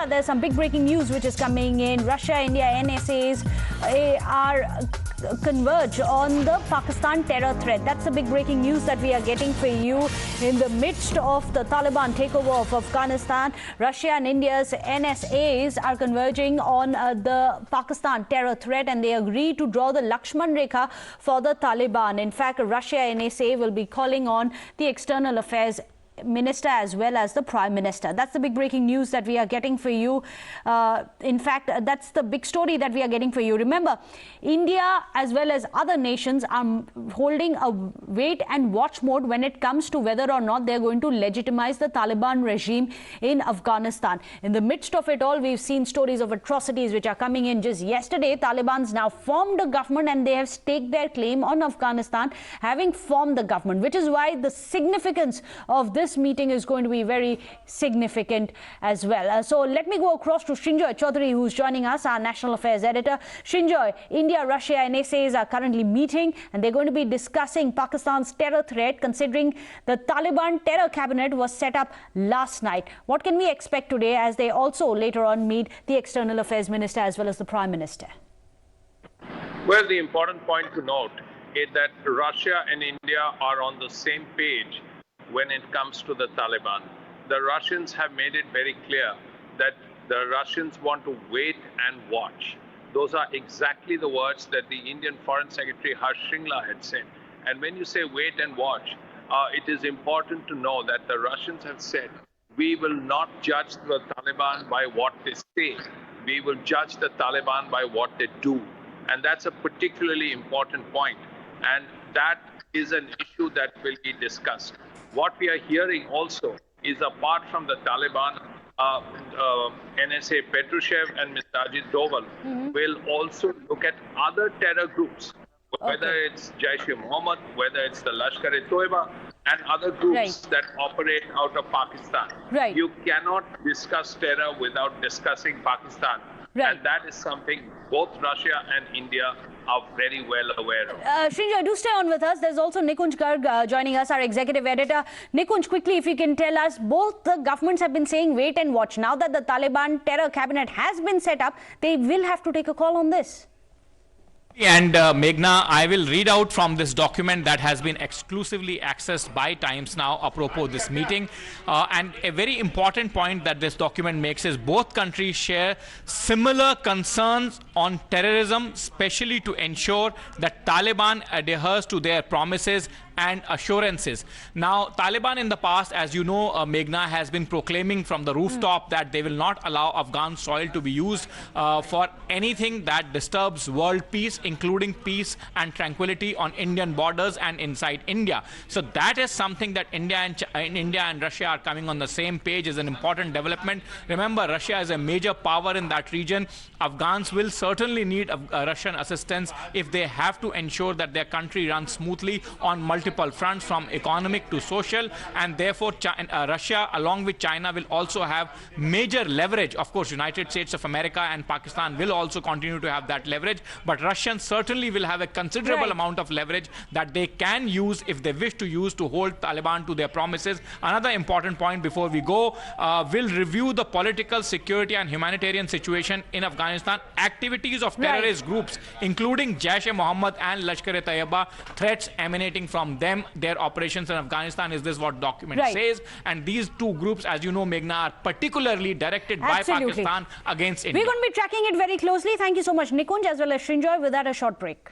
India, there's some big breaking news which is coming in. Russia-India NSAs are converge on the Pakistan terror threat. That's the big breaking news that we are getting for you in the midst of the Taliban takeover of Afghanistan. Russia and India's NSAs are converging on the Pakistan terror threat, and they agree to draw the Lakshmana Rekha for the Taliban. In fact, Russia NSA will be calling on the External Affairs Minister as well as the Prime Minister. That's the big breaking news that we are getting for you. In fact, that's the big story that we are getting for you. Remember, India as well as other nations are holding a wait and watch mode when it comes to whether or not they're going to legitimize the Taliban regime in Afghanistan. In the midst of it all, we've seen stories of atrocities which are coming in. Just yesterday, Taliban's now formed a government and they have staked their claim on Afghanistan, having formed the government, which is why the significance of this meeting is going to be very significant as well. So let me go across to Srinjoy Chaudhary, who's joining us, our National Affairs Editor. Srinjoy, India, Russia and NSAs are currently meeting and they're going to be discussing Pakistan's terror threat, considering the Taliban terror cabinet was set up last night. What can we expect today as they also later on meet the External Affairs Minister as well as the Prime Minister? Well, the important point to note is that Russia and India are on the same page when it comes to the Taliban. The Russians have made it very clear that the Russians want to wait and watch. Those are exactly the words that the Indian Foreign Secretary Harsh Shringla had said. And when you say wait and watch, it is important to know that the Russians have said, we will not judge the Taliban by what they say. We will judge the Taliban by what they do. And that's a particularly important point. And that is an issue that will be discussed. What we are hearing also is, apart from the Taliban, NSA Petrushev and Mr. Ajit Doval will also look at other terror groups, whether it's Jaish-e-Mohammed, whether it's the Lashkar-e-Toiba, and other groups that operate out of Pakistan. You cannot discuss terror without discussing Pakistan. And that is something both Russia and India are very well aware of. Srinjoy, do stay on with us. There's also Nikunj joining us, our executive editor. Nikunj, quickly, if you can tell us, both the governments have been saying wait and watch. Now that the Taliban terror cabinet has been set up, they will have to take a call on this. And Meghna, I will read out from this document that has been exclusively accessed by Times Now apropos this meeting. And a very important point that this document makes is both countries share similar concerns on terrorism, especially to ensure that Taliban adheres to their promises and assurances. Now, Taliban in the past, as you know, Meghna, has been proclaiming from the rooftop that they will not allow Afghan soil to be used for anything that disturbs world peace, including peace and tranquility on Indian borders and inside India. So that is something that India and Russia are coming on the same page is an important development. Remember, Russia is a major power in that region. Afghans will certainly need Russian assistance if they have to ensure that their country runs smoothly on multiple fronts, from economic to social, and therefore Russia along with China will also have major leverage. Of course, United States of America and Pakistan will also continue to have that leverage, but Russians certainly will have a considerable amount of leverage that they can use if they wish to use to hold Taliban to their promises. Another important point before we go, we'll review the political, security and humanitarian situation in Afghanistan, activities of terrorist groups including Jaish-e-Mohammed and Lashkar-e-Taiba, threats emanating from them, their operations in Afghanistan. Is this what document says? And these two groups, as you know, Meghna, are particularly directed by Pakistan against India. We're going to be tracking it very closely. Thank you so much, Nikunj, as well as Srinjoy. Without a short break.